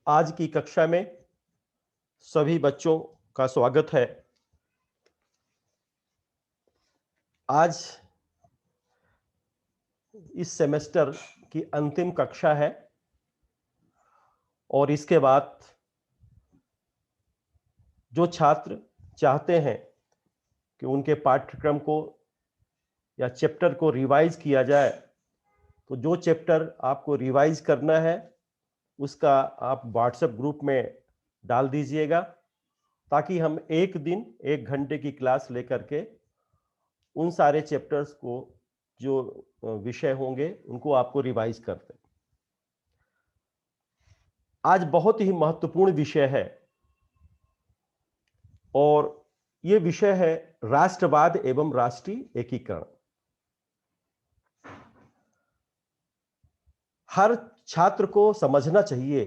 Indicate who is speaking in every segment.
Speaker 1: आज की कक्षा में सभी बच्चों का स्वागत है। आज इस सेमेस्टर की अंतिम कक्षा है और इसके बाद जो छात्र चाहते हैं कि उनके पाठ्यक्रम को या चैप्टर को रिवाइज किया जाए, तो जो चैप्टर आपको रिवाइज करना है उसका आप व्हाट्सएप ग्रुप में डाल दीजिएगा, ताकि हम एक दिन 1 घंटे की क्लास लेकर के उन सारे चैप्टर्स को जो विषय होंगे उनको आपको रिवाइज कर दें। आज बहुत ही महत्वपूर्ण विषय है और यह विषय है राष्ट्रवाद एवं राष्ट्रीय एकीकरण। हर छात्र को समझना चाहिए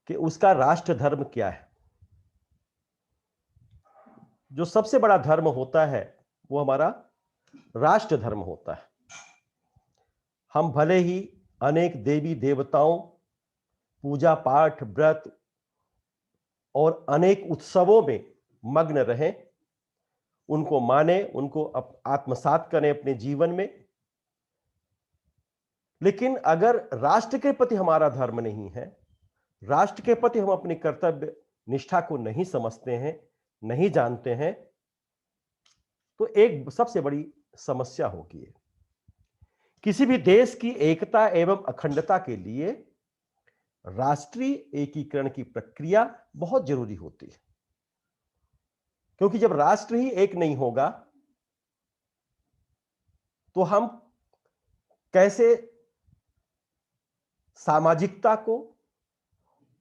Speaker 1: कि उसका राष्ट्र धर्म क्या है। जो सबसे बड़ा धर्म होता है वो हमारा राष्ट्र धर्म होता है। हम भले ही अनेक देवी देवताओं, पूजा पाठ, व्रत और अनेक उत्सवों में मग्न रहें, उनको माने, उनको आत्मसात करें अपने जीवन में, लेकिन अगर राष्ट्र के प्रति हमारा धर्म नहीं है, राष्ट्र के प्रति हम अपनी कर्तव्य निष्ठा को नहीं समझते हैं, नहीं जानते हैं, तो एक सबसे बड़ी समस्या होगी। किसी भी देश की एकता एवं अखंडता के लिए राष्ट्रीय एकीकरण की प्रक्रिया बहुत जरूरी होती है, क्योंकि जब राष्ट्र ही एक नहीं होगा तो हम कैसे सामाजिकता को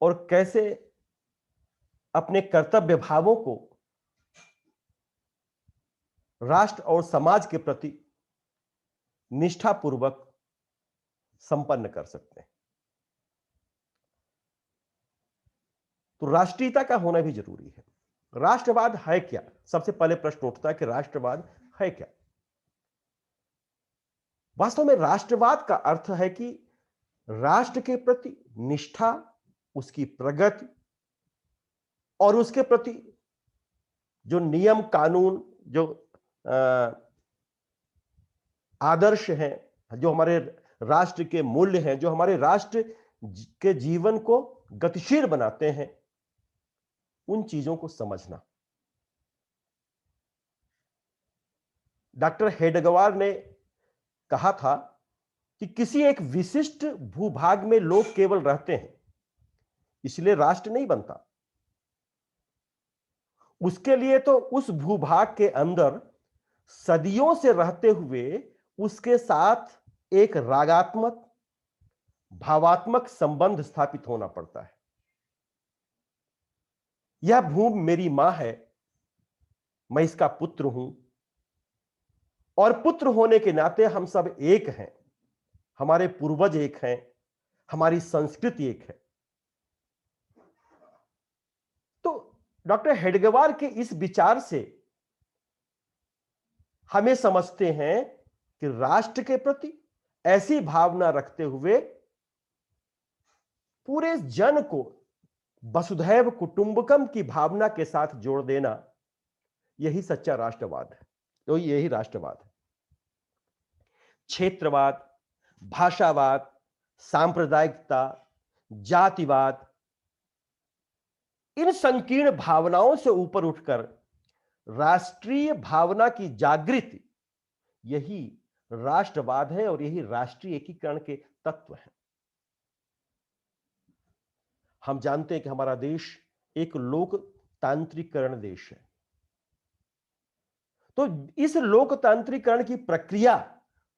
Speaker 1: और कैसे अपने कर्तव्य भावों को राष्ट्र और समाज के प्रति निष्ठापूर्वक संपन्न कर सकते हैं। तो राष्ट्रीयता का होना भी जरूरी है। राष्ट्रवाद है क्या? सबसे पहले प्रश्न उठता है कि राष्ट्रवाद है क्या? वास्तव में राष्ट्रवाद का अर्थ है कि राष्ट्र के प्रति निष्ठा, उसकी प्रगति और उसके प्रति जो नियम कानून, जो आदर्श हैं, जो हमारे राष्ट्र के मूल्य हैं, जो हमारे राष्ट्र के जीवन को गतिशील बनाते हैं, उन चीजों को समझना। डॉक्टर हेडगेवार ने कहा था कि किसी एक विशिष्ट भूभाग में लोग केवल रहते हैं, इसलिए राष्ट्र नहीं बनता। उसके लिए तो उस भूभाग के अंदर सदियों से रहते हुए उसके साथ एक रागात्मक, भावात्मक संबंध स्थापित होना पड़ता है। यह भूमि मेरी मां है, मैं इसका पुत्र हूं, और पुत्र होने के नाते हम सब एक हैं, हमारे पूर्वज एक हैं, हमारी संस्कृति एक है। तो डॉक्टर हेडगेवार के इस विचार से हमें समझते हैं कि राष्ट्र के प्रति ऐसी भावना रखते हुए पूरे जन को वसुधैव कुटुंबकम की भावना के साथ जोड़ देना, यही सच्चा राष्ट्रवाद है। तो यही राष्ट्रवाद है। क्षेत्रवाद, भाषावाद, सांप्रदायिकता, जातिवाद, इन संकीर्ण भावनाओं से ऊपर उठकर राष्ट्रीय भावना की जागृति, यही राष्ट्रवाद है और यही राष्ट्रीय एकीकरण के तत्व हैं। हम जानते हैं कि हमारा देश एक लोकतांत्रिकरण देश है। तो इस लोकतांत्रिकरण की प्रक्रिया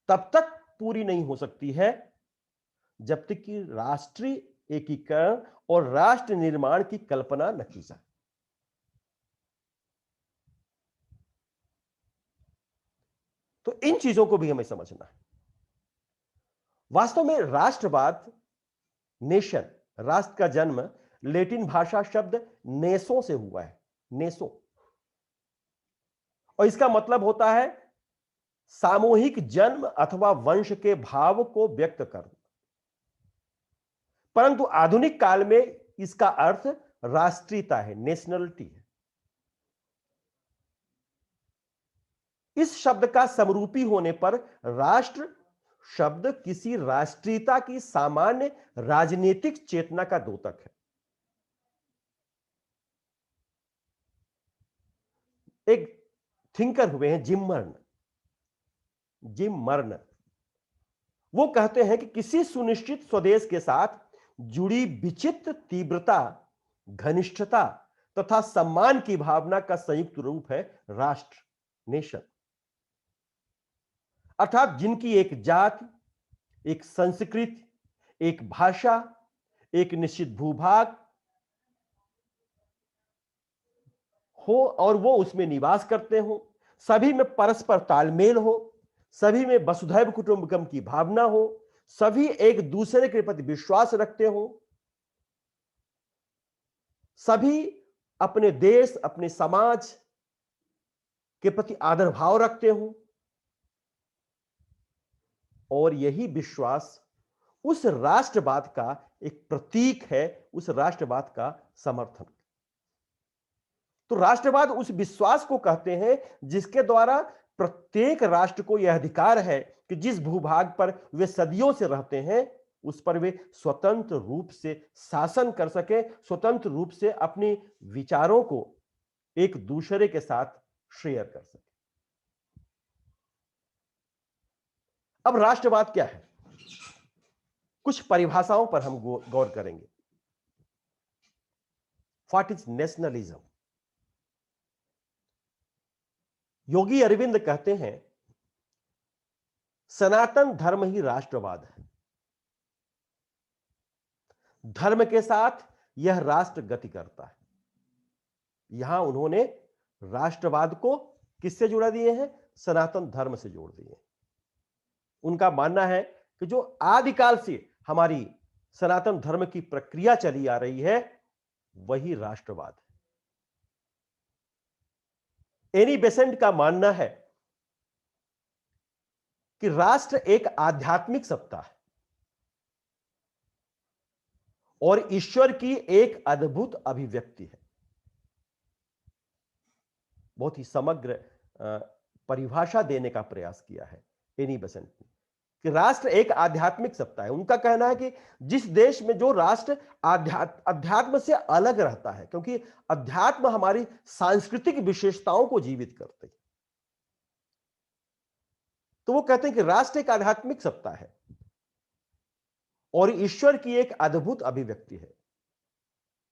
Speaker 1: तब तक पूरी नहीं हो सकती है जब तक कि राष्ट्रीय एकीकरण और राष्ट्र निर्माण की कल्पना न की जाए। तो इन चीजों को भी हमें समझना है। वास्तव में राष्ट्रवाद, नेशन, राष्ट्र का जन्म लैटिन भाषा शब्द नेसो से हुआ है। नेसो, और इसका मतलब होता है सामूहिक जन्म अथवा वंश के भाव को व्यक्त करना। परंतु आधुनिक काल में इसका अर्थ राष्ट्रीयता है, नेशनलिटी है। इस शब्द का समरूपी होने पर राष्ट्र शब्द किसी राष्ट्रीयता की सामान्य राजनीतिक चेतना का द्योतक है। एक थिंकर हुए हैं जिम मर्न। वो कहते हैं कि किसी सुनिश्चित स्वदेश के साथ जुड़ी विचित्र तीव्रता, घनिष्ठता तथा सम्मान की भावना का संयुक्त रूप है राष्ट्र, नेशन। अर्थात जिनकी एक जाति, एक संस्कृति, एक भाषा, एक निश्चित भूभाग हो और वो उसमें निवास करते हो, सभी में परस्पर तालमेल हो, सभी में वसुधैव कुटुंबकम की भावना हो, सभी एक दूसरे के प्रति विश्वास रखते हो, सभी अपने देश, अपने समाज के प्रति आदर भाव रखते हो, और यही विश्वास उस राष्ट्रवाद का एक प्रतीक है, उस राष्ट्रवाद का समर्थन। तो राष्ट्रवाद उस विश्वास को कहते हैं जिसके द्वारा प्रत्येक राष्ट्र को यह अधिकार है कि जिस भूभाग पर वे सदियों से रहते हैं उस पर वे स्वतंत्र रूप से शासन कर सके, स्वतंत्र रूप से अपने विचारों को एक दूसरे के साथ शेयर कर सके। अब राष्ट्रवाद क्या है, कुछ परिभाषाओं पर हम गौर करेंगे। What is nationalism? Yogi Arvind कहते हैं सनातन धर्म ही राष्ट्रवाद है। धर्म के साथ यह राष्ट्र गति करता है। यहां उन्होंने राष्ट्रवाद को किससे जोड़ा दिए हैं? सनातन धर्म से जोड़ दिए। उनका मानना है कि जो आदिकाल से हमारी सनातन धर्म की प्रक्रिया चली आ रही है वही राष्ट्रवाद है। एनी बेसेंट का मानना है कि राष्ट्र एक आध्यात्मिक सत्ता है और ईश्वर की एक अद्भुत अभिव्यक्ति है। बहुत ही समग्र परिभाषा देने का प्रयास किया है एनी बेसेंट ने कि राष्ट्र एक आध्यात्मिक सत्ता है। उनका कहना है कि जिस देश में जो राष्ट्र अध्यात्म से अलग रहता है, क्योंकि अध्यात्म हमारी सांस्कृतिक विशेषताओं को जीवित करते हैं, तो वो कहते हैं कि राष्ट्र एक आध्यात्मिक सत्ता है और ईश्वर की एक अद्भुत अभिव्यक्ति है।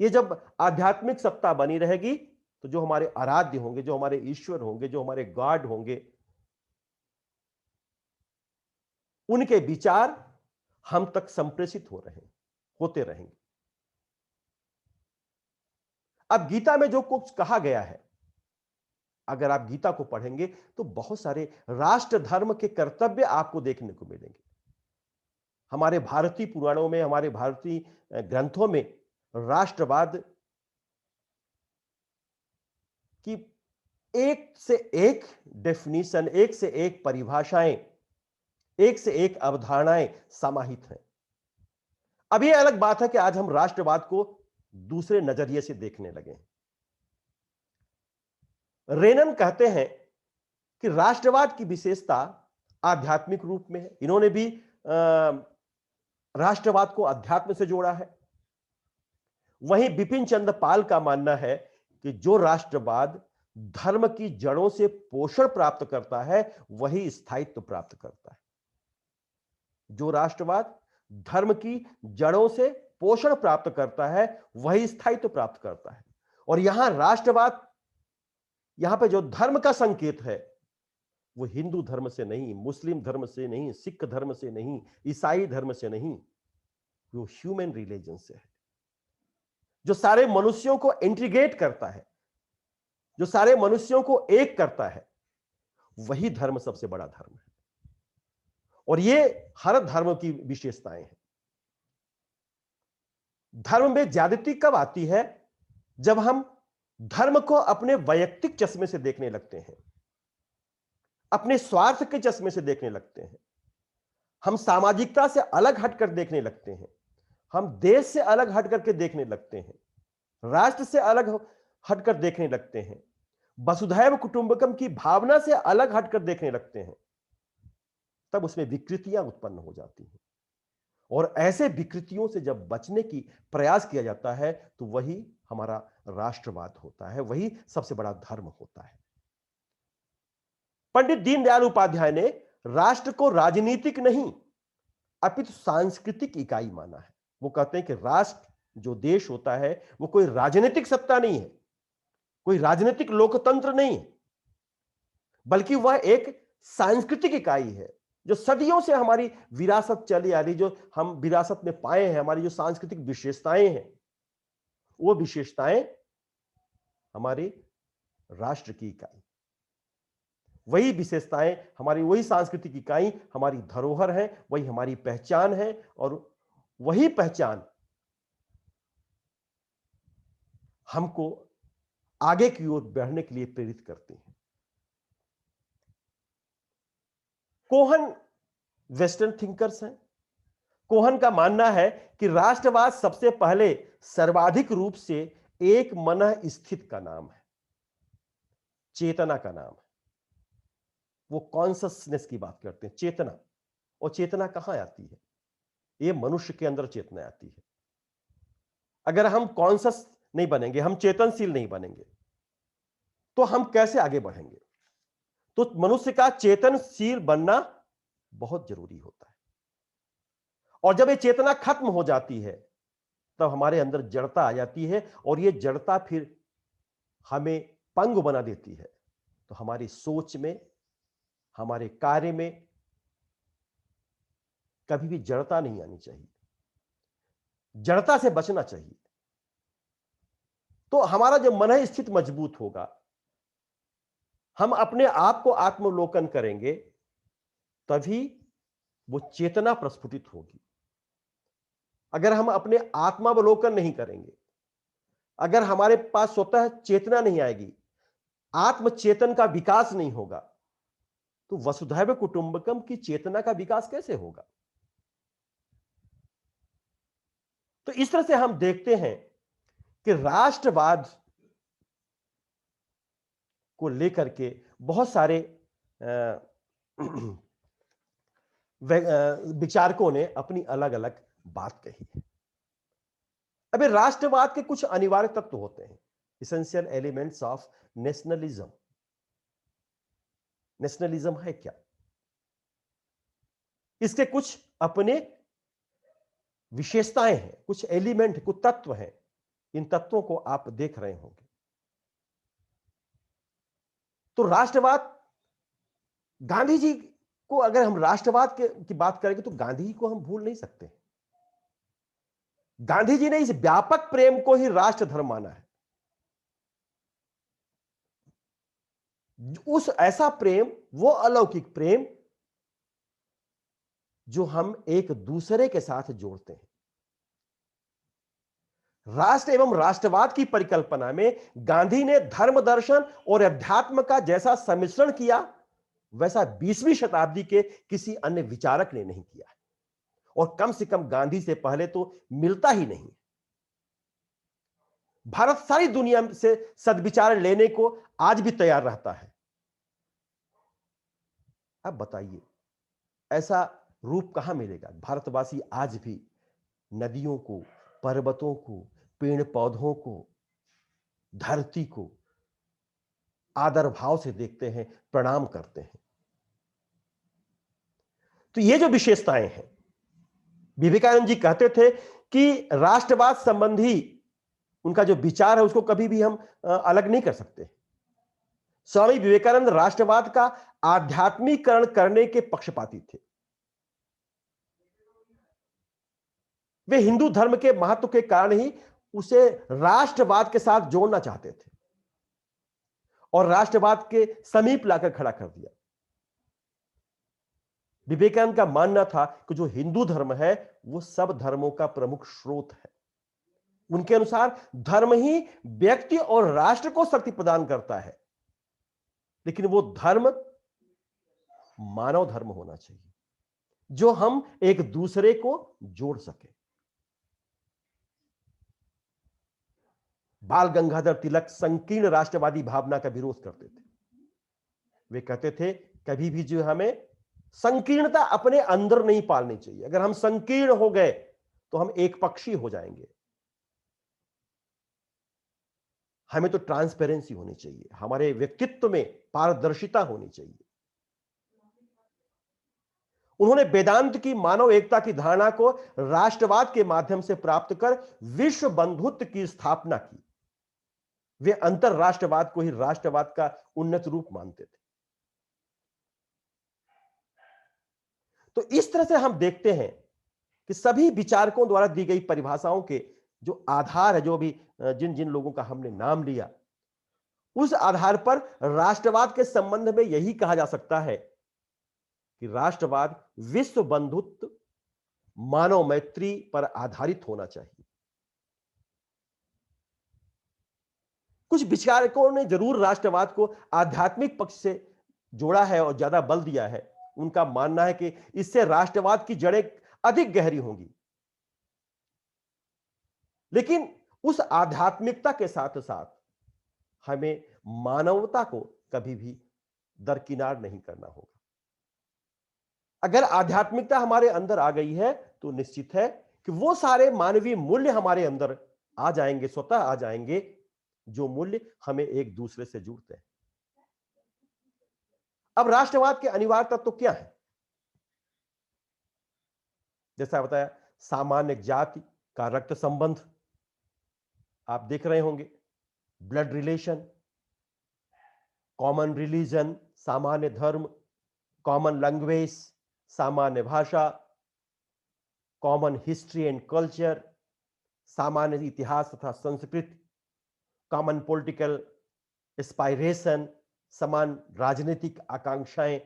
Speaker 1: ये जब आध्यात्मिक सत्ता बनी रहेगी तो जो हमारे आराध्य होंगे, जो हमारे ईश्वर होंगे, जो हमारे गॉड होंगे, उनके विचार हम तक संप्रेषित होते रहेंगे। अब गीता में जो कुछ कहा गया है, अगर आप गीता को पढ़ेंगे तो बहुत सारे राष्ट्र धर्म के कर्तव्य आपको देखने को मिलेंगे। हमारे भारतीय पुराणों में, हमारे भारतीय ग्रंथों में राष्ट्रवाद की एक से एक डेफिनेशन, एक से एक परिभाषाएं, एक से एक अवधारणाएं समाहित हैं। अब यह अलग बात है कि आज हम राष्ट्रवाद को दूसरे नजरिए से देखने लगे हैं। रेनन कहते हैं कि राष्ट्रवाद की विशेषता आध्यात्मिक रूप में है। इन्होंने भी राष्ट्रवाद को अध्यात्म से जोड़ा है। वहीं बिपिन चंद्र पाल का मानना है कि जो राष्ट्रवाद धर्म की जड़ों से पोषण प्राप्त करता है वही स्थायित्व प्राप्त करता है। जो राष्ट्रवाद धर्म की जड़ों से पोषण प्राप्त करता है वही स्थायित्व प्राप्त करता है। और यहां राष्ट्रवाद, यहां पे जो धर्म का संकेत है वो हिंदू धर्म से नहीं, मुस्लिम धर्म से नहीं, सिख धर्म से नहीं, ईसाई धर्म से नहीं, वो ह्यूमन रिलीजन से है, जो सारे मनुष्यों को इंटीग्रेट करता है, जो सारे मनुष्यों को एक करता है। वही धर्म सबसे बड़ा धर्म है और ये हर धर्म की विशेषताएं हैं। धर्म में ज्यादती कब आती है? जब हम धर्म को अपने वैयक्तिक चश्मे से देखने लगते हैं, अपने स्वार्थ के चश्मे से देखने लगते हैं, हम सामाजिकता से अलग हटकर देखने लगते हैं, हम देश से अलग हट करके देखने लगते हैं, राष्ट्र से अलग हटकर देखने लगते हैं, वसुधैव कुटुंबकम की भावना से अलग हटकर देखने लगते हैं, तब उसमें विकृतियां उत्पन्न हो जाती हैं। और ऐसे विकृतियों से जब बचने की प्रयास किया जाता है तो वही हमारा राष्ट्रवाद होता है, वही सबसे बड़ा धर्म होता है। पंडित दीनदयाल उपाध्याय ने राष्ट्र को राजनीतिक नहीं अपितु सांस्कृतिक इकाई माना है। वो कहते हैं कि राष्ट्र, जो देश होता है, वो कोई राजनीतिक सत्ता नहीं है, कोई राजनीतिक लोकतंत्र नहीं है, बल्कि वह एक सांस्कृतिक इकाई है जो सदियों से हमारी विरासत चली आ रही, जो हम विरासत में पाए हैं, हमारी जो सांस्कृतिक विशेषताएं हैं, वो विशेषताएं हमारी राष्ट्र की इकाई, वही विशेषताएं हमारी, वही सांस्कृतिक इकाई हमारी धरोहर है, वही हमारी पहचान है, और वही पहचान हमको आगे की ओर बढ़ने के लिए प्रेरित करती है। कोहन वेस्टर्न थिंकर्स हैं। कोहन का मानना है कि राष्ट्रवाद सबसे पहले सर्वाधिक रूप से एक मन स्थित का नाम है, चेतना का नाम है। वो कॉन्शसनेस की बात करते हैं, चेतना। और चेतना कहां आती है? ये मनुष्य के अंदर चेतना आती है। अगर हम कॉन्शस नहीं बनेंगे, हम चेतनशील नहीं बनेंगे, तो हम कैसे आगे बढ़ेंगे? तो मनुष्य का चेतनशील बनना बहुत जरूरी होता है। और जब ये चेतना खत्म हो जाती है तब हमारे अंदर जड़ता आ जाती है, और ये जड़ता फिर हमें पंगु बना देती है। तो हमारी सोच में, हमारे कार्य में कभी भी जड़ता नहीं आनी चाहिए, जड़ता से बचना चाहिए। तो हमारा जब मन स्थित मजबूत होगा, हम अपने आप को आत्मलोकन करेंगे, तभी वो चेतना प्रस्फुटित होगी। अगर हम अपने आत्मावलोकन नहीं करेंगे, अगर हमारे पास स्वतः चेतना नहीं आएगी, आत्मचेतन का विकास नहीं होगा, तो वसुधैव कुटुंबकम की चेतना का विकास कैसे होगा? तो इस तरह से हम देखते हैं कि राष्ट्रवाद को लेकर के बहुत सारे विचारकों ने अपनी अलग अलग बात कही है। अबे राष्ट्रवाद के कुछ अनिवार्य तत्व होते हैं, essential elements of nationalism. Nationalism है क्या? इसके कुछ अपने विशेषताएं हैं, कुछ एलिमेंट, कुछ तत्व हैं। इन तत्वों को आप देख रहे होंगे। तो राष्ट्रवाद, गांधी जी को अगर हम राष्ट्रवाद की बात करेंगे तो गांधी जी को हम भूल नहीं सकते। गांधी जी ने इस व्यापक प्रेम को ही राष्ट्र धर्म माना है। उस ऐसा प्रेम, वो अलौकिक प्रेम जो हम एक दूसरे के साथ जोड़ते हैं। राष्ट्र एवं राष्ट्रवाद की परिकल्पना में गांधी ने धर्म दर्शन और अध्यात्म का जैसा सम्मिश्रण किया, वैसा 20वीं शताब्दी के किसी अन्य विचारक ने नहीं किया है, और कम से कम गांधी से पहले तो मिलता ही नहीं। भारत सारी दुनिया से सद्विचार लेने को आज भी तैयार रहता है। अब बताइए, ऐसा रूप कहां मिलेगा? भारतवासी आज भी नदियों को, पर्वतों को, पेड़ पौधों को, धरती को आदर भाव से देखते हैं, प्रणाम करते हैं। तो ये जो विशेषताएं हैं, विवेकानंद जी कहते थे कि राष्ट्रवाद संबंधी उनका जो विचार है उसको कभी भी हम अलग नहीं कर सकते। स्वामी विवेकानंद राष्ट्रवाद का आध्यात्मिकरण करने के पक्षपाती थे। वे हिंदू धर्म के महत्व के कारण ही उसे राष्ट्रवाद के साथ जोड़ना चाहते थे और राष्ट्रवाद के समीप लाकर खड़ा कर दिया। विवेकानंद का मानना था कि जो हिंदू धर्म है वो सब धर्मों का प्रमुख स्रोत है। उनके अनुसार धर्म ही व्यक्ति और राष्ट्र को शक्ति प्रदान करता है, लेकिन वो धर्म मानव धर्म होना चाहिए जो हम एक दूसरे को जोड़ सके। बाल गंगाधर तिलक संकीर्ण राष्ट्रवादी भावना का विरोध करते थे। वे कहते थे कभी भी जो हमें संकीर्णता अपने अंदर नहीं पालनी चाहिए। अगर हम संकीर्ण हो गए तो हम एक पक्षी हो जाएंगे। हमें तो ट्रांसपेरेंसी होनी चाहिए, हमारे व्यक्तित्व में पारदर्शिता होनी चाहिए। उन्होंने वेदांत की मानव एकता की धारणा को राष्ट्रवाद के माध्यम से प्राप्त कर विश्व बंधुत्व की स्थापना की। वे अंतरराष्ट्रवाद को ही राष्ट्रवाद का उन्नत रूप मानते थे। तो इस तरह से हम देखते हैं कि सभी विचारकों द्वारा दी गई परिभाषाओं के जो आधार है, जो भी जिन जिन लोगों का हमने नाम लिया, उस आधार पर राष्ट्रवाद के संबंध में यही कहा जा सकता है कि राष्ट्रवाद विश्व बंधुत्व, मानव मैत्री पर आधारित होना चाहिए। कुछ विचारकों ने जरूर राष्ट्रवाद को आध्यात्मिक पक्ष से जोड़ा है और ज्यादा बल दिया है। उनका मानना है कि इससे राष्ट्रवाद की जड़ें अधिक गहरी होंगी। लेकिन उस आध्यात्मिकता के साथ साथ हमें मानवता को कभी भी दरकिनार नहीं करना होगा। अगर आध्यात्मिकता हमारे अंदर आ गई है तो निश्चित है कि वो सारे मानवीय मूल्य हमारे अंदर आ जाएंगे, स्वतः आ जाएंगे, जो मूल्य हमें एक दूसरे से जुड़ते हैं। अब राष्ट्रवाद के अनिवार्य तत्व तो क्या है? जैसा बताया, सामान्य जाति का रक्त संबंध आप देख रहे होंगे, ब्लड रिलेशन, कॉमन रिलीजन, सामान्य धर्म, कॉमन लैंग्वेज, सामान्य भाषा, कॉमन हिस्ट्री एंड कल्चर, सामान्य इतिहास तथा संस्कृति, कॉमन पॉलिटिकल एस्पायरेशन, समान राजनीतिक आकांक्षाएं,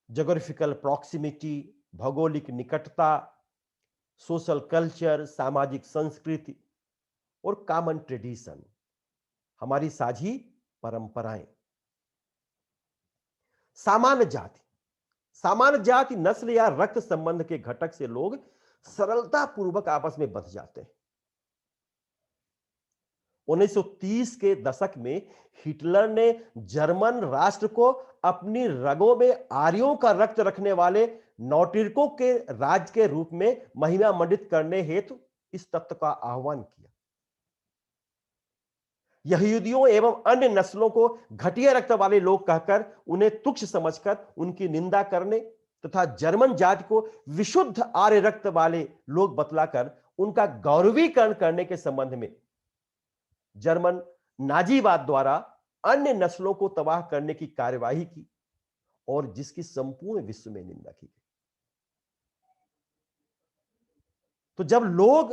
Speaker 1: जोग्राफिकल प्रॉक्सिमिटी, भौगोलिक निकटता, सोशल कल्चर, सामाजिक संस्कृति और कॉमन ट्रेडिशन, हमारी साझी परंपराएं। सामान्य जाति, सामान्य जाति नस्ल या रक्त संबंध के घटक से लोग सरलता पूर्वक आपस में बंध जाते हैं। 1930 के दशक में हिटलर ने जर्मन राष्ट्र को अपनी रगों में आर्यों का रक्त रखने वाले नौटिरकों के राज्य के रूप में महिमा मंडित करने हेतु इस तत्व का आह्वान किया। यहूदियों एवं अन्य नस्लों को घटिया रक्त वाले लोग कहकर, उन्हें तुच्छ समझकर उनकी निंदा करने तथा जर्मन जाति को विशुद्ध आर्य रक्त वाले लोग बतलाकर उनका गौरवीकरण करने के संबंध में जर्मन नाजीवाद द्वारा अन्य नस्लों को तबाह करने की कार्यवाही की और जिसकी संपूर्ण विश्व में निंदा की गई। तो जब लोग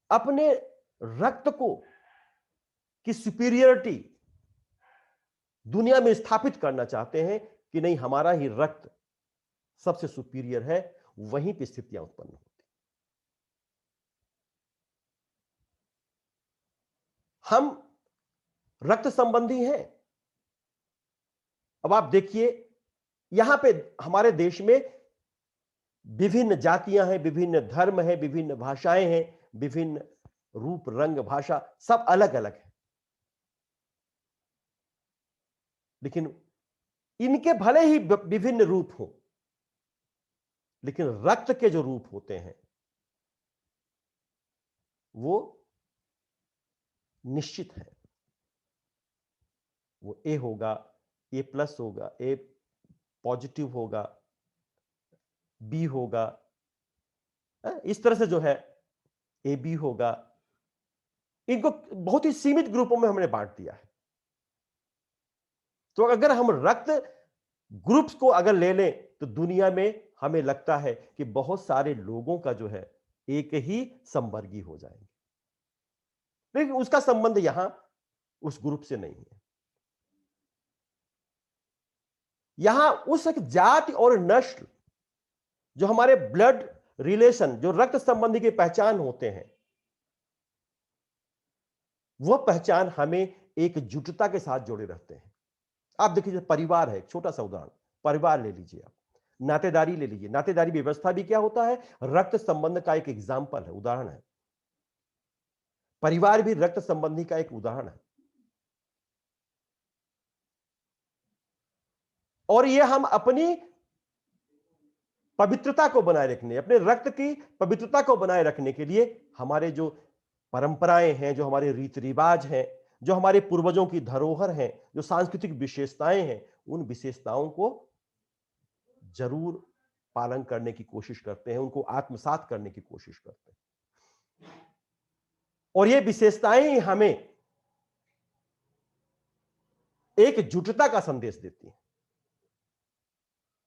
Speaker 1: अपने रक्त को की सुपीरियरिटी दुनिया में स्थापित करना चाहते हैं कि नहीं, हमारा ही रक्त सबसे सुपीरियर है, वहीं पे स्थितियां उत्पन्न होती। हम रक्त संबंधी हैं। अब आप देखिए, यहां पे हमारे देश में विभिन्न जातियां हैं, विभिन्न धर्म हैं, विभिन्न भाषाएं हैं, विभिन्न रूप रंग भाषा सब अलग अलग है। लेकिन इनके भले ही विभिन्न रूप हो, लेकिन रक्त के जो रूप होते हैं वो निश्चित है। वो ए होगा, ए प्लस होगा, ए पॉजिटिव होगा, बी होगा, इस तरह से जो है ए बी होगा। इनको बहुत ही सीमित ग्रुपों में हमने बांट दिया है। तो अगर हम रक्त ग्रुप्स को अगर ले लें तो दुनिया में हमें लगता है कि बहुत सारे लोगों का जो है एक ही संवर्गीय हो जाएंगे, लेकिन उसका संबंध यहां उस ग्रुप से नहीं है। यहां उस एक जाति और नस्ल जो हमारे ब्लड रिलेशन, जो रक्त संबंधी की पहचान होते हैं, वह पहचान हमें एकजुटता के साथ जोड़े रहते हैं। आप देखिए, परिवार है, एक छोटा सा उदाहरण, परिवार ले लीजिए, आप नातेदारी ले लीजिए। नातेदारी व्यवस्था भी क्या होता है? रक्त संबंध का एक एग्जाम्पल है, उदाहरण है। परिवार भी रक्त संबंधी का एक उदाहरण है। और ये हम अपनी पवित्रता को बनाए रखने, अपने रक्त की पवित्रता को बनाए रखने के लिए हमारे जो परंपराएं हैं, जो हमारे रीति रिवाज हैं, जो हमारे पूर्वजों की धरोहर हैं, जो सांस्कृतिक विशेषताएं हैं, उन विशेषताओं को जरूर पालन करने की कोशिश करते हैं, उनको आत्मसात करने की कोशिश करते हैं। और ये विशेषताएं हमें एकजुटता का संदेश देती हैं।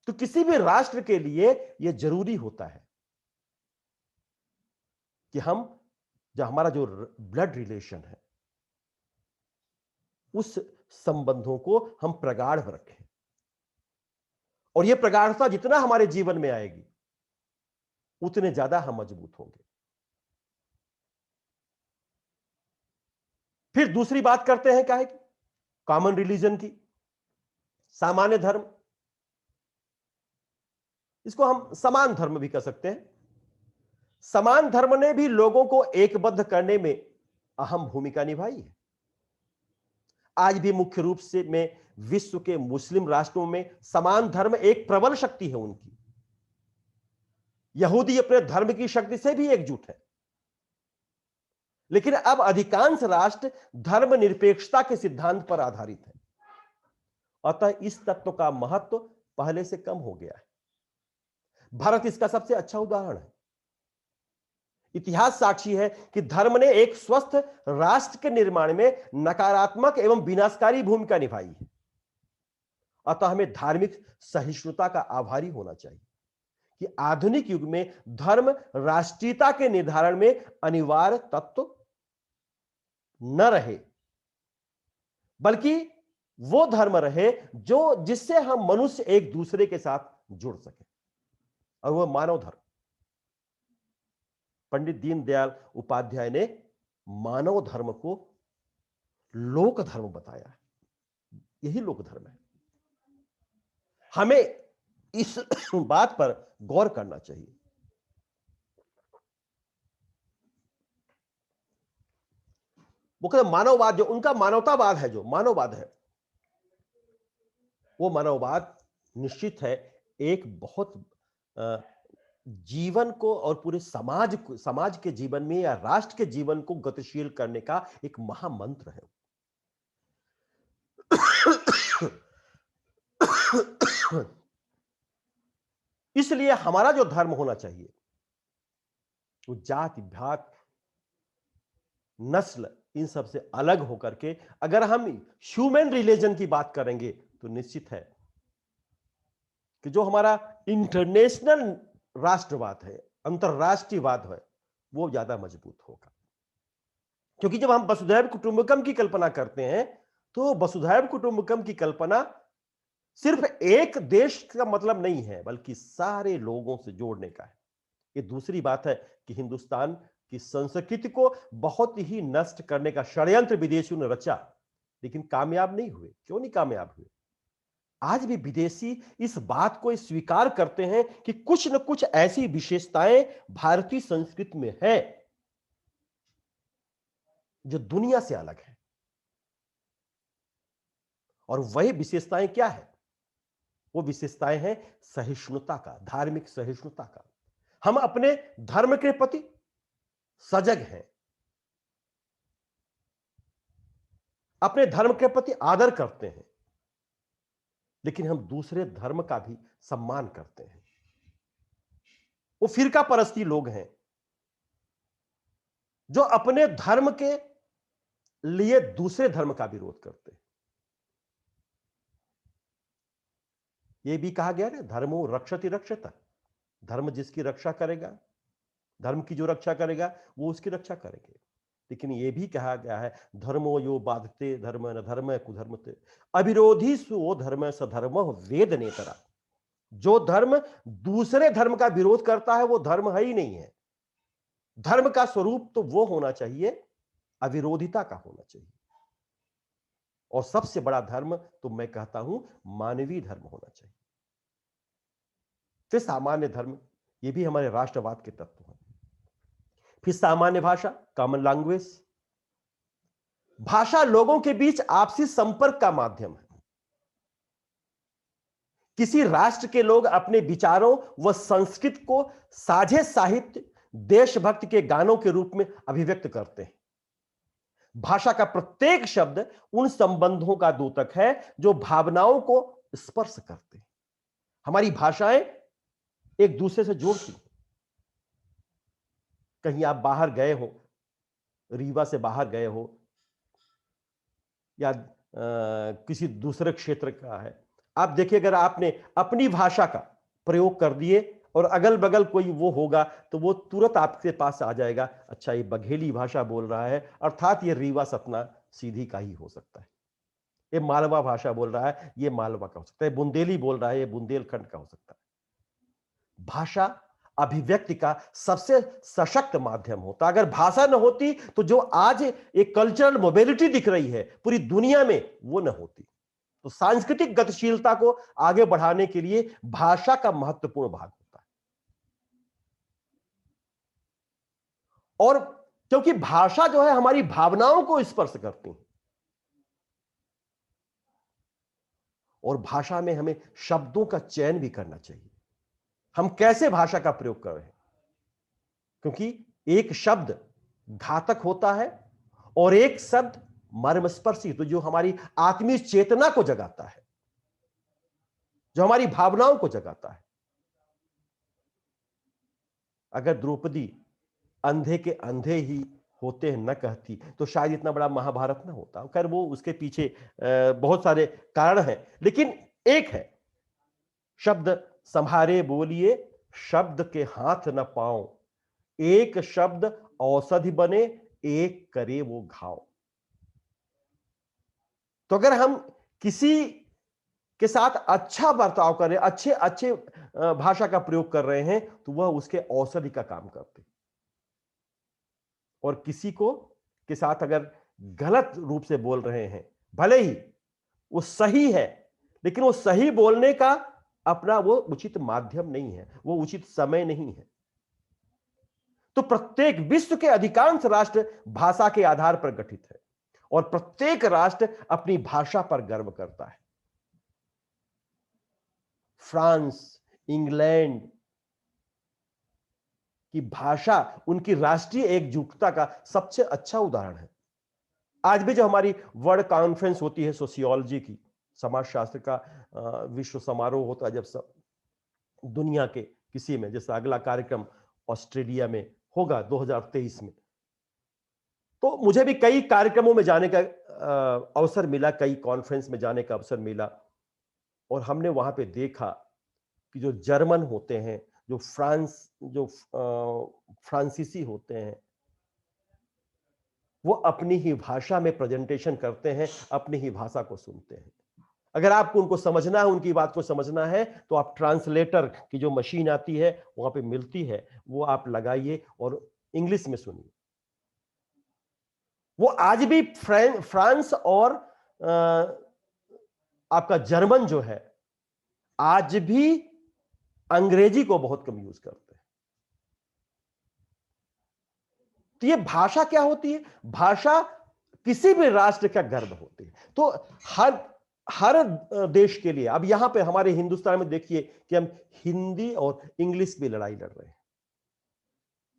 Speaker 1: तो किसी भी राष्ट्र के लिए यह जरूरी होता है कि हम जो हमारा जो ब्लड रिलेशन है, उस संबंधों को हम प्रगाढ़ रखें। और यह प्रगाढ़ता जितना हमारे जीवन में आएगी, उतने ज्यादा हम मजबूत होंगे। फिर दूसरी बात करते हैं क्या है, कॉमन रिलीजन की, सामान्य धर्म। इसको हम समान धर्म भी कह सकते हैं। समान धर्म ने भी लोगों को एकबद्ध करने में अहम भूमिका निभाई है। आज भी मुख्य रूप से में विश्व के मुस्लिम राष्ट्रों में समान धर्म एक प्रबल शक्ति है उनकी। यहूदी अपने धर्म की शक्ति से भी एकजुट है, लेकिन अब अधिकांश राष्ट्र धर्मनिरपेक्षता के सिद्धांत पर आधारित है। अतः इस तत्व का महत्व पहले से कम हो गया है। भारत इसका सबसे अच्छा उदाहरण है। इतिहास साक्षी है कि धर्म ने एक स्वस्थ राष्ट्र के निर्माण में नकारात्मक एवं विनाशकारी भूमिका निभाई है। अतः हमें धार्मिक सहिष्णुता का आभारी होना चाहिए कि आधुनिक युग में धर्म राष्ट्रीयता के निर्धारण में अनिवार्य तत्व न रहे, बल्कि वो धर्म रहे जिससे हम मनुष्य एक दूसरे के साथ जुड़ सके, और वह मानव धर्म। पंडित दीनदयाल उपाध्याय ने मानव धर्म को लोक धर्म बताया है। यही लोक धर्म है। हमें इस बात पर गौर करना चाहिए। वो कहते मानववाद, जो उनका मानवतावाद है, जो मानववाद है, वो मानववाद निश्चित है एक बहुत जीवन को और पूरे समाज के जीवन में या राष्ट्र के जीवन को गतिशील करने का एक महामंत्र है। इसलिए हमारा जो धर्म होना चाहिए वो जाति, भात, नस्ल, इन सब से अलग होकर के, अगर हम ह्यूमन रिलीजन की बात करेंगे तो निश्चित है कि जो हमारा इंटरनेशनल राष्ट्रवाद है, अंतरराष्ट्रीयवाद है, वो ज्यादा मजबूत होगा। क्योंकि जब हम वसुधैव कुटुंबकम की कल्पना करते हैं तो वसुधैव कुटुंबकम की कल्पना सिर्फ एक देश का मतलब नहीं है, बल्कि सारे लोगों से जोड़ने का है। ये दूसरी बात है कि हिंदुस्तान की संस्कृति को बहुत ही नष्ट करने का षड्यंत्र विदेशियों ने रचा, लेकिन कामयाब नहीं हुए। क्यों नहीं कामयाब हुए? आज भी विदेशी इस बात को स्वीकार करते हैं कि कुछ न कुछ ऐसी विशेषताएं भारतीय संस्कृति में है जो दुनिया से अलग है। और वही विशेषताएं क्या है? वो विशेषताएं हैं सहिष्णुता का, धार्मिक सहिष्णुता का। हम अपने धर्म के प्रति सजग हैं, अपने धर्म के प्रति आदर करते हैं, लेकिन हम दूसरे धर्म का भी सम्मान करते हैं। वो फिरका परस्ती लोग हैं जो अपने धर्म के लिए दूसरे धर्म का विरोध करते हैं। यह भी कहा गया ना, धर्मो रक्षति रक्षता। धर्म जिसकी रक्षा करेगा, धर्म की जो रक्षा करेगा वो उसकी रक्षा करेंगे। लेकिन यह भी कहा गया है, धर्मो यो बाधते धर्म न धर्म कुधर्मते अविरोधी सो धर्म सधर्म वेद नेतरा। जो धर्म दूसरे धर्म का विरोध करता है वो धर्म है ही नहीं है। धर्म का स्वरूप तो वो होना चाहिए, अविरोधिता का होना चाहिए। और सबसे बड़ा धर्म तो मैं कहता हूं मानवीय धर्म होना चाहिए। फिर सामान्य धर्म, ये भी हमारे राष्ट्रवाद के तत्व हैं। फिर सामान्य भाषा, कॉमन लैंग्वेज, भाषा लोगों के बीच आपसी संपर्क का माध्यम है। किसी राष्ट्र के लोग अपने विचारों व संस्कृति को साझे साहित्य, देशभक्ति के गानों के रूप में अभिव्यक्त करते हैं। भाषा का प्रत्येक शब्द उन संबंधों का द्योतक है जो भावनाओं को स्पर्श करते हैं। हमारी भाषाएं एक दूसरे से जोड़ती हैं। कहीं आप बाहर गए हो, रीवा से बाहर गए हो या किसी दूसरे क्षेत्र का है, आप देखिए अगर आपने अपनी भाषा का प्रयोग कर दिए और अगल बगल कोई वो होगा तो वो तुरंत आपके पास आ जाएगा, अच्छा ये बघेली भाषा बोल रहा है, अर्थात ये रीवा सतना सीधी का ही हो सकता है। ये मालवा भाषा बोल रहा है, ये मालवा का हो सकता है। बुंदेली बोल रहा है, ये बुंदेलखंड का हो सकता है। भाषा अभिव्यक्ति का सबसे सशक्त माध्यम होता। अगर भाषा न होती तो जो आज एक कल्चरल मोबिलिटी दिख रही है पूरी दुनिया में, वो न होती। तो सांस्कृतिक गतिशीलता को आगे बढ़ाने के लिए भाषा का महत्वपूर्ण भाग होता है। और क्योंकि भाषा जो है हमारी भावनाओं को स्पर्श करती है, और भाषा में हमें शब्दों का चयन भी करना चाहिए। हम कैसे भाषा का प्रयोग कर रहे हैं, क्योंकि एक शब्द घातक होता है और एक शब्द मर्मस्पर्शी, तो जो हमारी आत्मीय चेतना को जगाता है, जो हमारी भावनाओं को जगाता है। अगर द्रौपदी अंधे के अंधे ही होते हैं न कहती तो शायद इतना बड़ा महाभारत ना होता। खैर वो उसके पीछे बहुत सारे कारण हैं, लेकिन एक है, शब्द संभारे बोलिए, शब्द के हाथ न पाओ, एक शब्द औषधि बने, एक करे वो घाव। तो अगर हम किसी के साथ अच्छा बर्ताव कर रहे हैं, अच्छे अच्छे भाषा का प्रयोग कर रहे हैं, तो वह उसके औषधि का काम करते। और किसी को के साथ अगर गलत रूप से बोल रहे हैं, भले ही वो सही है, लेकिन वो सही बोलने का अपना वो उचित माध्यम नहीं है, वो उचित समय नहीं है। तो प्रत्येक विश्व के अधिकांश राष्ट्र भाषा के आधार पर गठित है और प्रत्येक राष्ट्र अपनी भाषा पर गर्व करता है। फ्रांस, इंग्लैंड की भाषा उनकी राष्ट्रीय एकजुटता का सबसे अच्छा उदाहरण है। आज भी जो हमारी वर्ल्ड कॉन्फ्रेंस होती है सोशियोलॉजी की, समाजशास्त्र का विश्व समारोह होता है जब सब दुनिया के किसी में, जैसे अगला कार्यक्रम ऑस्ट्रेलिया में होगा 2023 में, तो मुझे भी कई कार्यक्रमों में जाने का अवसर मिला, कई कॉन्फ्रेंस में जाने का अवसर मिला, और हमने वहां पे देखा कि जो जर्मन होते हैं, जो फ्रांसीसी होते हैं, वो अपनी ही भाषा में प्रेजेंटेशन करते हैं, अपनी ही भाषा को सुनते हैं। अगर आपको उनको समझना है, उनकी बात को समझना है, तो आप ट्रांसलेटर की जो मशीन आती है वहां पे मिलती है, वो आप लगाइए और इंग्लिश में सुनिए। वो आज भी फ्रांस और आपका जर्मन जो है, आज भी अंग्रेजी को बहुत कम यूज करते हैं। तो ये भाषा क्या होती है? भाषा किसी भी राष्ट्र का गर्व होती है। तो हर देश के लिए, अब यहां पे हमारे हिंदुस्तान में देखिए कि हम हिंदी और इंग्लिश में लड़ाई लड़ रहे हैं।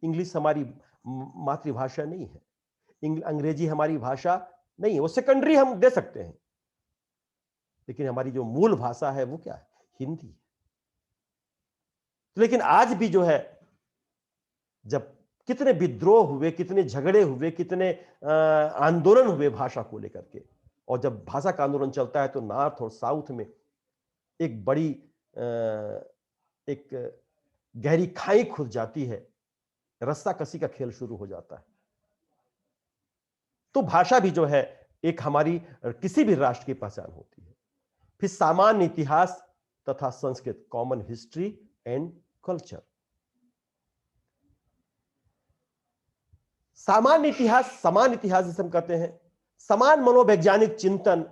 Speaker 1: इंग्लिश हमारी मातृभाषा नहीं है, अंग्रेजी हमारी भाषा नहीं है, वो सेकेंडरी हम दे सकते हैं, लेकिन हमारी जो मूल भाषा है वो क्या है? हिंदी है। लेकिन आज भी जो है, जब कितने विद्रोह हुए, कितने झगड़े हुए, कितने आंदोलन हुए भाषा को लेकर के, और जब भाषा का आंदोलन चलता है तो नॉर्थ और साउथ में एक बड़ी एक गहरी खाई खुद जाती है, रस्सा कसी का खेल शुरू हो जाता है। तो भाषा भी जो है एक हमारी किसी भी राष्ट्र की पहचान होती है। फिर सामान्य इतिहास तथा Sanskrit, common history and culture. सामान्य इतिहास जिसे हम कहते हैं, समान मनोवैज्ञानिक चिंतन,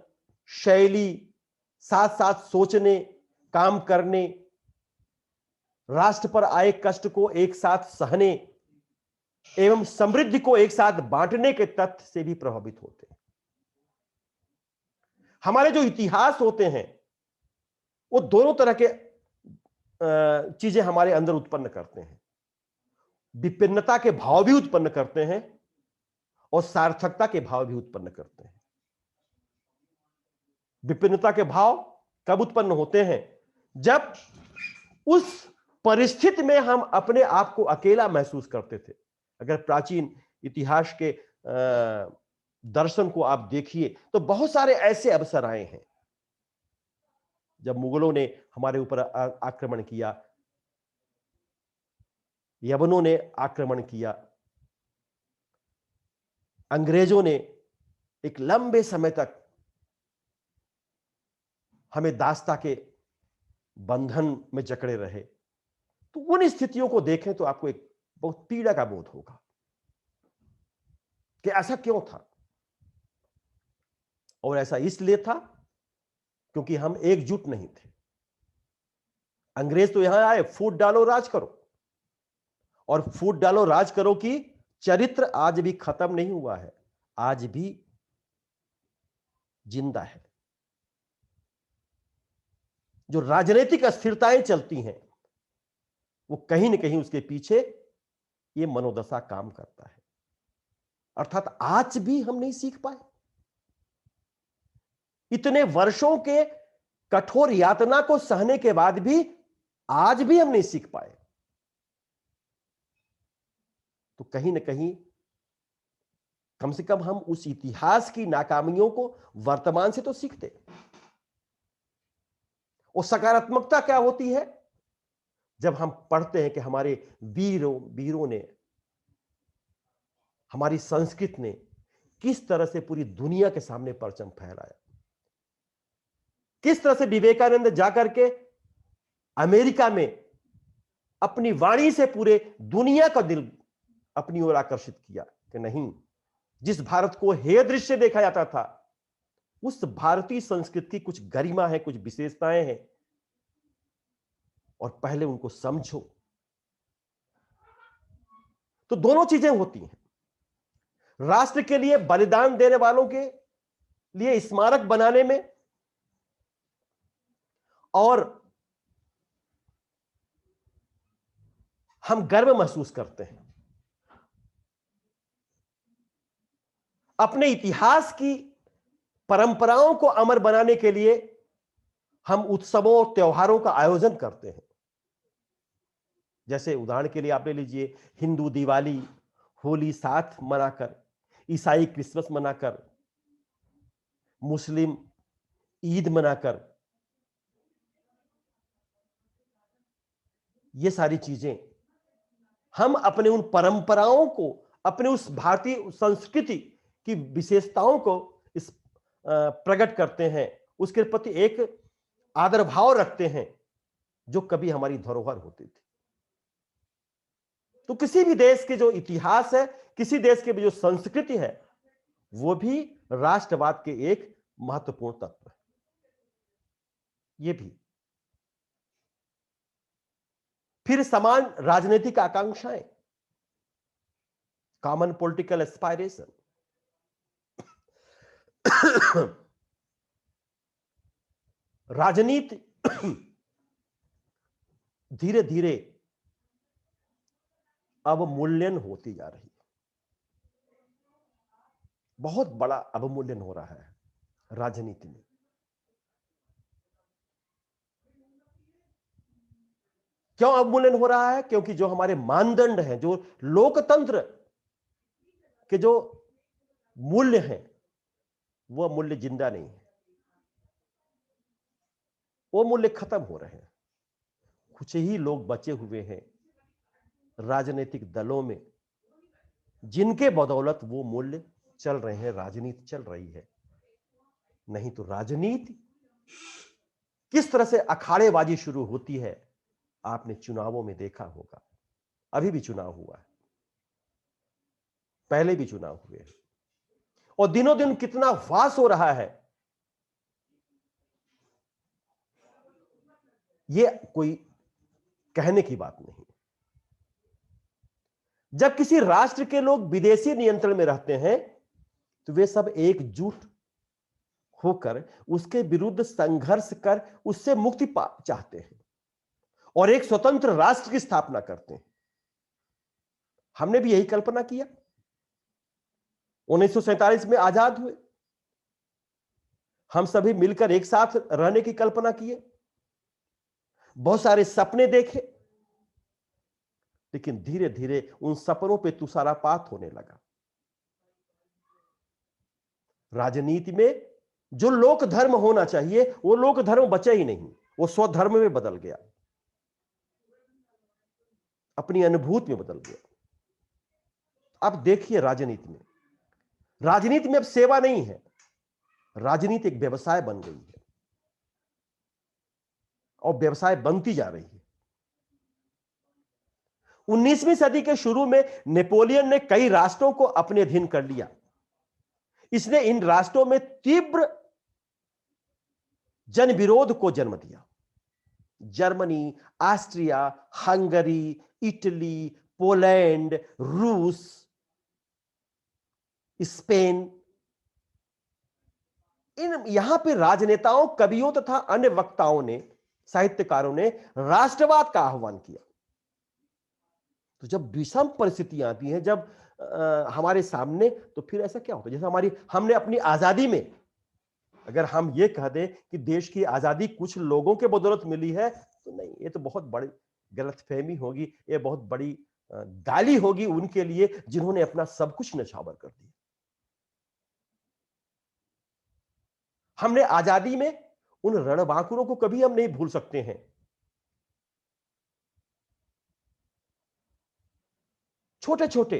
Speaker 1: शैली, साथ साथ सोचने, काम करने, राष्ट्र पर आए कष्ट को एक साथ सहने एवं समृद्धि को एक साथ बांटने के तथ्य से भी प्रभावित होते हैं। हमारे जो इतिहास होते हैं वो दोनों तरह के चीजें हमारे अंदर उत्पन्न करते हैं। विभिन्नता के भाव भी उत्पन्न करते हैं और सार्थकता के भाव भी उत्पन्न करते हैं। विभिन्नता के भाव कब उत्पन्न होते हैं? जब उस परिस्थिति में हम अपने आप को अकेला महसूस करते थे। अगर प्राचीन इतिहास के दर्शन को आप देखिए तो बहुत सारे ऐसे अवसर आए हैं जब मुगलों ने हमारे ऊपर आक्रमण किया, यवनों ने आक्रमण किया, अंग्रेजों ने एक लंबे समय तक हमें दास्ता के बंधन में जकड़े रहे। तो उन स्थितियों को देखें तो आपको एक बहुत पीड़ा का बोध होगा कि ऐसा क्यों था। और ऐसा इसलिए था क्योंकि हम एकजुट नहीं थे। अंग्रेज तो यहां आए, फूट डालो राज करो, और फूट डालो राज करो की चरित्र आज भी खत्म नहीं हुआ है, आज भी जिंदा है। जो राजनीतिक अस्थिरताएं चलती हैं वो कहीं ना कहीं उसके पीछे ये मनोदशा काम करता है। अर्थात आज भी हम नहीं सीख पाए, इतने वर्षों के कठोर यातना को सहने के बाद भी आज भी हम नहीं सीख पाए। तो कहीं ना कहीं कम से कम हम उस इतिहास की नाकामियों को वर्तमान से तो सीखते। और सकारात्मकता क्या होती है? जब हम पढ़ते हैं कि हमारे वीरों ने, हमारी संस्कृति ने किस तरह से पूरी दुनिया के सामने परचम फहराया, किस तरह से विवेकानंद जाकर के अमेरिका में अपनी वाणी से पूरे दुनिया का दिल अपनी ओर आकर्षित किया कि नहीं, जिस भारत को हेय दृश्य देखा जाता था उस भारतीय संस्कृति की कुछ गरिमा है, कुछ विशेषताएं हैं, और पहले उनको समझो। तो दोनों चीजें होती हैं। राष्ट्र के लिए बलिदान देने वालों के लिए स्मारक बनाने में और हम गर्व महसूस करते हैं। अपने इतिहास की परंपराओं को अमर बनाने के लिए हम उत्सवों और त्योहारों का आयोजन करते हैं। जैसे उदाहरण के लिए आप ले लीजिए, हिंदू दिवाली, होली साथ मनाकर, ईसाई क्रिसमस मनाकर, मुस्लिम ईद मनाकर, ये सारी चीजें हम अपने उन परंपराओं को, अपने उस भारतीय संस्कृति की विशेषताओं को इस प्रकट करते हैं, उसके प्रति एक आदर भाव रखते हैं जो कभी हमारी धरोहर होती थी। तो किसी भी देश के जो इतिहास है, किसी देश की जो संस्कृति है, वो भी राष्ट्रवाद के एक महत्वपूर्ण तत्व है। ये भी फिर समान राजनीतिक आकांक्षाएं, कॉमन पॉलिटिकल एस्पायरेशन। राजनीति धीरे धीरे अवमूल्यन होती जा रही है। बहुत बड़ा अवमूल्यन हो रहा है राजनीति में। क्यों अवमूल्यन हो रहा है? क्योंकि जो हमारे मानदंड हैं, जो लोकतंत्र के जो मूल्य हैं, वो मूल्य जिंदा नहीं है, वो मूल्य खत्म हो रहे हैं। कुछ ही लोग बचे हुए हैं राजनीतिक दलों में जिनके बदौलत वो मूल्य चल रहे हैं, राजनीति चल रही है। नहीं तो राजनीति किस तरह से अखाड़ेबाजी शुरू होती है, आपने चुनावों में देखा होगा। अभी भी चुनाव हुआ है, पहले भी चुनाव हुए, और दिनों दिन कितना वास हो रहा है, ये कोई कहने की बात नहीं। जब किसी राष्ट्र के लोग विदेशी नियंत्रण में रहते हैं तो वे सब एकजुट होकर उसके विरुद्ध संघर्ष कर उससे मुक्ति चाहते हैं और एक स्वतंत्र राष्ट्र की स्थापना करते हैं। हमने भी यही कल्पना किया। 1947 में आजाद हुए, हम सभी मिलकर एक साथ रहने की कल्पना किए, बहुत सारे सपने देखे, लेकिन धीरे धीरे उन सपनों पे तुषारपात होने लगा। राजनीति में जो लोक धर्म होना चाहिए वो लोक धर्म बचा ही नहीं, वो स्वधर्म में बदल गया, अपनी अनुभूति में बदल गया। अब देखिए राजनीति में अब सेवा नहीं है, राजनीति एक व्यवसाय बन गई है और व्यवसाय बनती जा रही है। 19वीं सदी के शुरू में नेपोलियन ने कई राष्ट्रों को अपने अधीन कर लिया। इसने इन राष्ट्रों में तीव्र जनविरोध को जन्म दिया। Germany, Austria, Hungary, Italy, Poland, रूस, स्पेन, यहां पे राजनेताओं, कवियों तथा अन्य वक्ताओं ने, साहित्यकारों ने राष्ट्रवाद का आह्वान किया। तो जब विषम परिस्थितियां आती हैं, जब हमारे सामने, तो फिर ऐसा क्या होता है? जैसे हमने अपनी आजादी में, अगर हम ये कह दें कि देश की आजादी कुछ लोगों के बदौलत मिली है, तो नहीं, ये तो बहुत बड़ी गलतफहमी होगी, ये बहुत बड़ी गाली होगी उनके लिए जिन्होंने अपना सब कुछ न्यौछावर कर दिया। हमने आजादी में उन रणबांकुरों को कभी हम नहीं भूल सकते हैं। छोटे छोटे,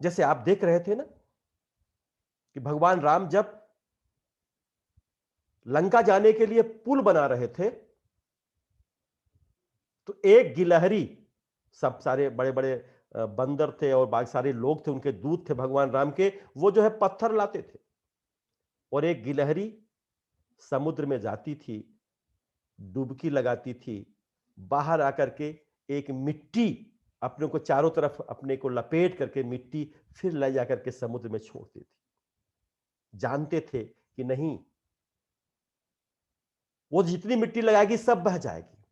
Speaker 1: जैसे आप देख रहे थे ना कि भगवान राम जब लंका जाने के लिए पुल बना रहे थे, तो एक गिलहरी, सब सारे बड़े बड़े बंदर थे और बाकी सारे लोग थे, उनके दूत थे भगवान राम के, वो जो है पत्थर लाते थे, और एक गिलहरी समुद्र में जाती थी, डुबकी लगाती थी, बाहर आकर के एक मिट्टी अपने को चारों तरफ अपने को लपेट करके मिट्टी फिर ले जाकर के समुद्र में छोड़ती थी। जानते थे कि नहीं, वो जितनी मिट्टी लगाएगी सब बह जाएगी,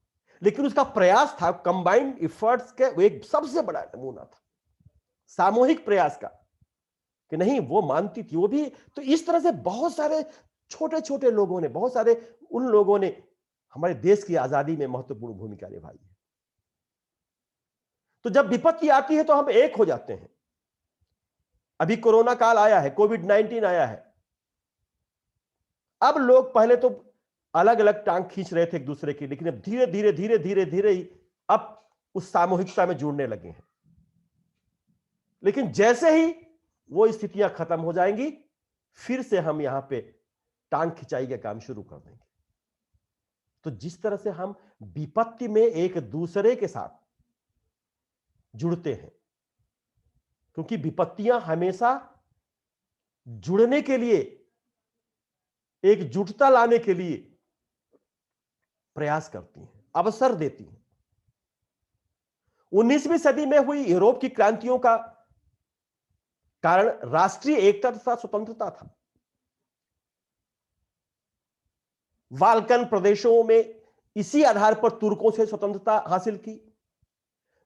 Speaker 1: लेकिन उसका प्रयास था, कंबाइंड एफर्ट्स के वो एक सबसे बड़ा नमूना था सामूहिक प्रयास का, कि नहीं, वो मानती थी वो भी। तो इस तरह से बहुत सारे छोटे छोटे लोगों ने, बहुत सारे उन लोगों ने हमारे देश की आजादी में महत्वपूर्ण भूमिका निभाई है। तो जब विपत्ति आती है तो हम एक हो जाते हैं। अभी कोरोना काल आया है, कोविड-19 आया है, अब लोग पहले तो अलग अलग टांग खींच रहे थे एक दूसरे की, लेकिन अब धीरे धीरे धीरे धीरे धीरे ही अब उस सामूहिकता में जुड़ने लगे हैं। लेकिन जैसे ही वो स्थितियां खत्म हो जाएंगी, फिर से हम यहां पे टांग खिंचाई का काम शुरू कर देंगे। तो जिस तरह से हम विपत्ति में एक दूसरे के साथ जुड़ते हैं, क्योंकि विपत्तियां हमेशा जुड़ने के लिए, एकजुटता लाने के लिए प्रयास करती हैं, अवसर देती हैं। 19वीं सदी में हुई यूरोप की क्रांतियों का कारण राष्ट्रीय एकता तथा स्वतंत्रता था। बाल्कन प्रदेशों में इसी आधार पर तुर्कों से स्वतंत्रता हासिल की,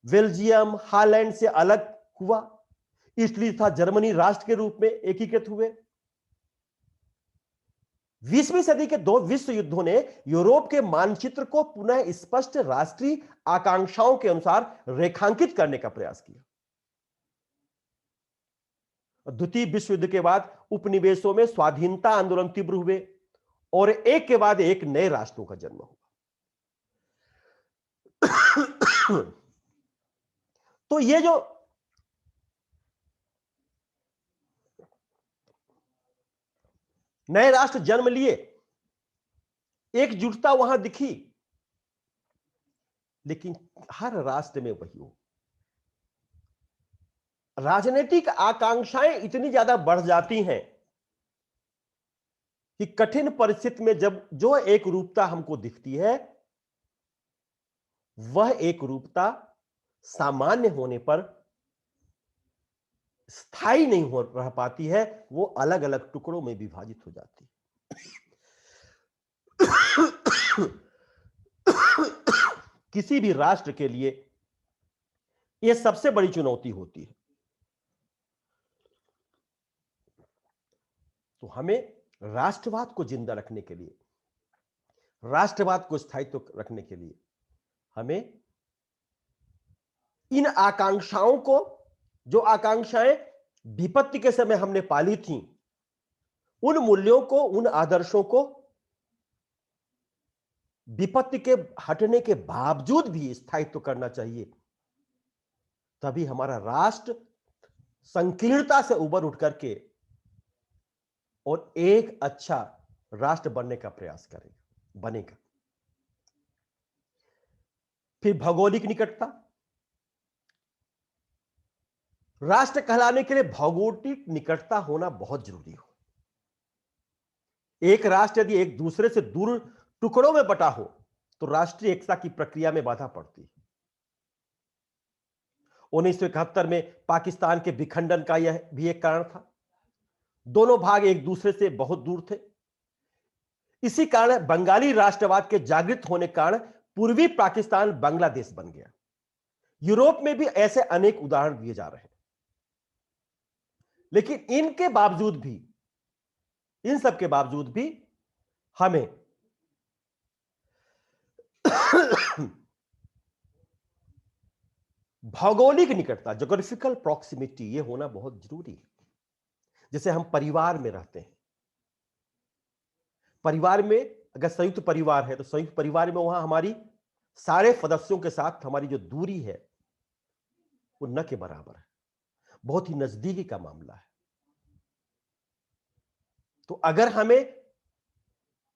Speaker 1: बेल्जियम हॉलैंड से अलग हुआ, इटली तथा जर्मनी राष्ट्र के रूप में एकीकृत हुए। 20वीं सदी के दो विश्व युद्धों ने यूरोप के मानचित्र को पुनः स्पष्ट राष्ट्रीय आकांक्षाओं के अनुसार रेखांकित करने का प्रयास किया। द्वितीय विश्व युद्ध के बाद उपनिवेशों में स्वाधीनता आंदोलन तीव्र हुए और एक के बाद एक नए राष्ट्रों का जन्म हुआ। तो ये जो नए राष्ट्र जन्म लिए, एकजुटता वहां दिखी, लेकिन हर राष्ट्र में वही हो, राजनीतिक आकांक्षाएं इतनी ज्यादा बढ़ जाती हैं कि कठिन परिस्थिति में जब जो एक रूपता हमको दिखती है, वह एक रूपता सामान्य होने पर स्थायी नहीं हो रह पाती है, वो अलग अलग टुकड़ों में विभाजित हो जाती है। किसी भी राष्ट्र के लिए यह सबसे बड़ी चुनौती होती है। तो हमें राष्ट्रवाद को जिंदा रखने के लिए, राष्ट्रवाद को स्थायित्व रखने के लिए हमें इन आकांक्षाओं को, जो आकांक्षाएं विपत्ति के समय हमने पाली थी, उन मूल्यों को, उन आदर्शों को विपत्ति के हटने के बावजूद भी स्थायित्व करना चाहिए। तभी हमारा राष्ट्र संकीर्णता से उबर उठ करके और एक अच्छा राष्ट्र बनने का प्रयास करेगा, बनेगा। फिर भौगोलिक निकटता। राष्ट्र कहलाने के लिए भौगोलिक निकटता होना बहुत जरूरी हो। एक राष्ट्र यदि एक दूसरे से दूर टुकड़ों में बटा हो तो राष्ट्रीय एकता की प्रक्रिया में बाधा पड़ती है। 1971 में पाकिस्तान के विखंडन का यह भी एक कारण था। दोनों भाग एक दूसरे से बहुत दूर थे। इसी कारण बंगाली राष्ट्रवाद के जागृत होने के कारण पूर्वी पाकिस्तान बांग्लादेश बन गया। यूरोप में भी ऐसे अनेक उदाहरण दिए जा रहे हैं। लेकिन इनके बावजूद भी, इन सब के बावजूद भी हमें भौगोलिक निकटता, ज्योग्राफिकल प्रॉक्सिमिटी, यह होना बहुत जरूरी है। जैसे हम परिवार में रहते हैं, परिवार में अगर संयुक्त परिवार है तो संयुक्त परिवार में वहां हमारी सारे सदस्यों के साथ हमारी जो दूरी है वो न के बराबर है, बहुत ही नजदीकी का मामला है। तो अगर हमें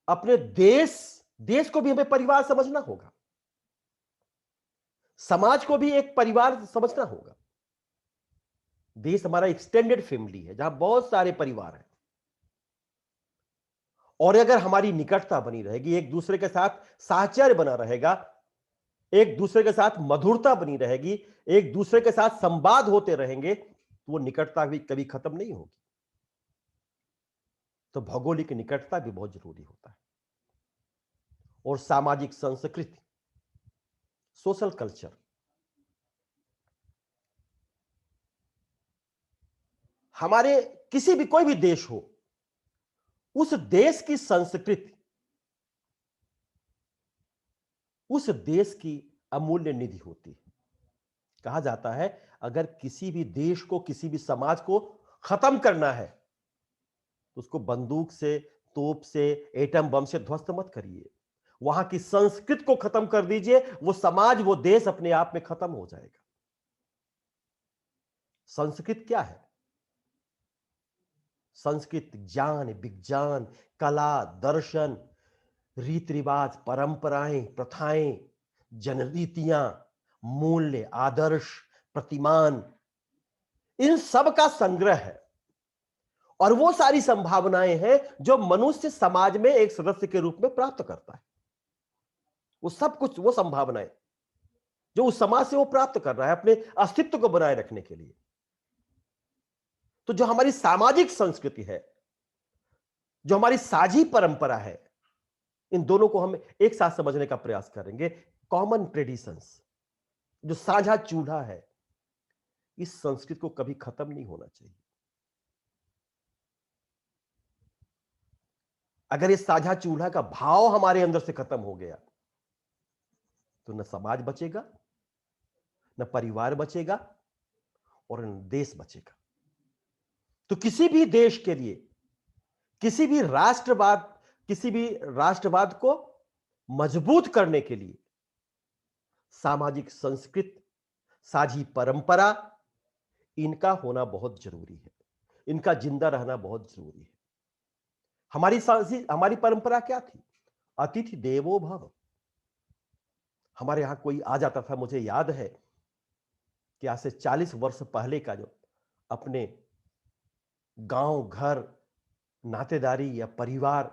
Speaker 1: अपने देश को भी हमें परिवार समझना होगा, समाज को भी एक परिवार समझना होगा। देश हमारा एक्सटेंडेड फैमिली है जहां बहुत सारे परिवार हैं। और अगर हमारी निकटता बनी रहेगी, एक दूसरे के साथ साहचर्य बना रहेगा, एक दूसरे के साथ मधुरता बनी रहेगी, एक दूसरे के साथ संवाद होते रहेंगे, तो वो निकटता भी कभी खत्म नहीं होगी। तो भौगोलिक निकटता भी बहुत जरूरी होता है। और सामाजिक संस्कृति, सोशल कल्चर, हमारे किसी भी, कोई भी देश हो, उस देश की संस्कृति उस देश की अमूल्य निधि होती है। कहा जाता है अगर किसी भी देश को, किसी भी समाज को खत्म करना है तो उसको बंदूक से, तोप से, एटम बम से ध्वस्त मत करिए, वहां की संस्कृति को खत्म कर दीजिए, वो समाज, वो देश अपने आप में खत्म हो जाएगा। संस्कृत क्या है? संस्कृत ज्ञान, विज्ञान, कला, दर्शन, रीति रिवाज, परंपराएं, प्रथाएं, जनरीतियां, मूल्य, आदर्श, प्रतिमान, इन सब का संग्रह है। और वो सारी संभावनाएं हैं जो मनुष्य समाज में एक सदस्य के रूप में प्राप्त करता है। वो सब कुछ, वो संभावनाएं जो उस समाज से वो प्राप्त कर रहा है अपने अस्तित्व को बनाए रखने के लिए। तो जो हमारी सामाजिक संस्कृति है, जो हमारी साझी परंपरा है, इन दोनों को हम एक साथ समझने का प्रयास करेंगे। कॉमन ट्रेडिशंस, जो साझा चूल्हा है, इस संस्कृति को कभी खत्म नहीं होना चाहिए। अगर ये साझा चूल्हा का भाव हमारे अंदर से खत्म हो गया तो न समाज बचेगा, न परिवार बचेगा, और न देश बचेगा। तो किसी भी देश के लिए, किसी भी राष्ट्रवाद को मजबूत करने के लिए सामाजिक संस्कृति, साझी परंपरा, इनका होना बहुत जरूरी है, इनका जिंदा रहना बहुत जरूरी है। हमारी परंपरा क्या थी? अतिथि देवो भव। हमारे यहां कोई आ जाता था, मुझे याद है कि आज से 40 वर्ष पहले का जो अपने गांव, घर, नातेदारी या परिवार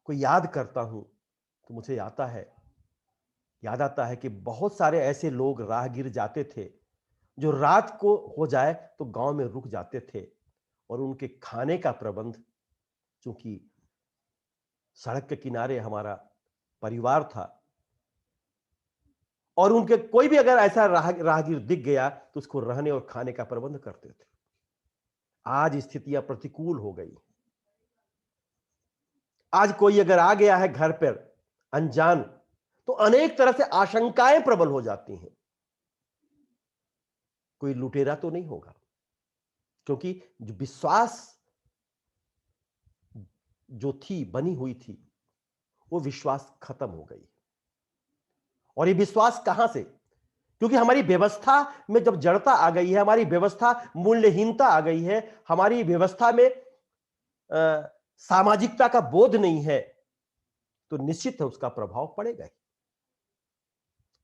Speaker 1: को याद करता हूं तो मुझे याद आता है कि बहुत सारे ऐसे लोग राहगीर जाते थे जो रात को हो जाए तो गांव में रुक जाते थे और उनके खाने का प्रबंध, चूंकि सड़क के किनारे हमारा परिवार था और उनके कोई भी अगर ऐसा राहगीर दिख गया तो उसको रहने और खाने का प्रबंध करते थे। आज स्थितियां प्रतिकूल हो गई। आज कोई अगर आ गया है घर पर अनजान, तो अनेक तरह से आशंकाएं प्रबल हो जाती हैं। कोई लुटेरा तो नहीं होगा, क्योंकि जो विश्वास जो थी, बनी हुई थी, वो विश्वास खत्म हो गई। और ये विश्वास कहां से? क्योंकि हमारी व्यवस्था में जब जड़ता आ गई है, हमारी व्यवस्था मूल्यहीनता आ गई है, हमारी व्यवस्था में सामाजिकता का बोध नहीं है, तो निश्चित है उसका प्रभाव पड़ेगा ही।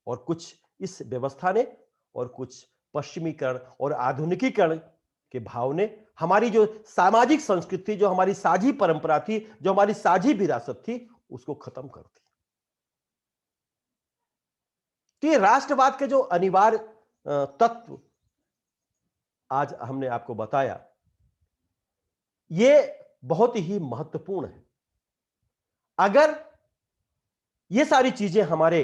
Speaker 1: और कुछ इस व्यवस्था ने और कुछ पश्चिमीकरण और आधुनिकीकरण के भाव ने हमारी जो सामाजिक संस्कृति, जो हमारी साझी परंपरा थी, जो हमारी साझी विरासत थी, उसको खत्म कर दी। तो ये राष्ट्रवाद के जो अनिवार्य तत्व आज हमने आपको बताया, ये बहुत ही महत्वपूर्ण है। अगर ये सारी चीजें हमारे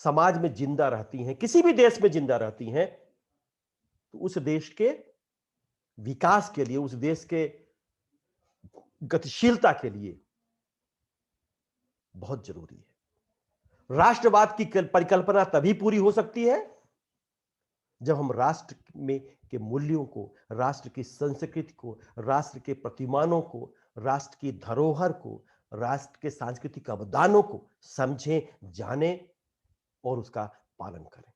Speaker 1: समाज में जिंदा रहती हैं, किसी भी देश में जिंदा रहती हैं, तो उस देश के विकास के लिए, उस देश के गतिशीलता के लिए बहुत जरूरी है। राष्ट्रवाद की परिकल्पना तभी पूरी हो सकती है जब हम राष्ट्र में के मूल्यों को, राष्ट्र की संस्कृति को, राष्ट्र के प्रतिमानों को, राष्ट्र की धरोहर को, राष्ट्र के सांस्कृतिक अवदानों को समझें, जानें और उसका पालन करें।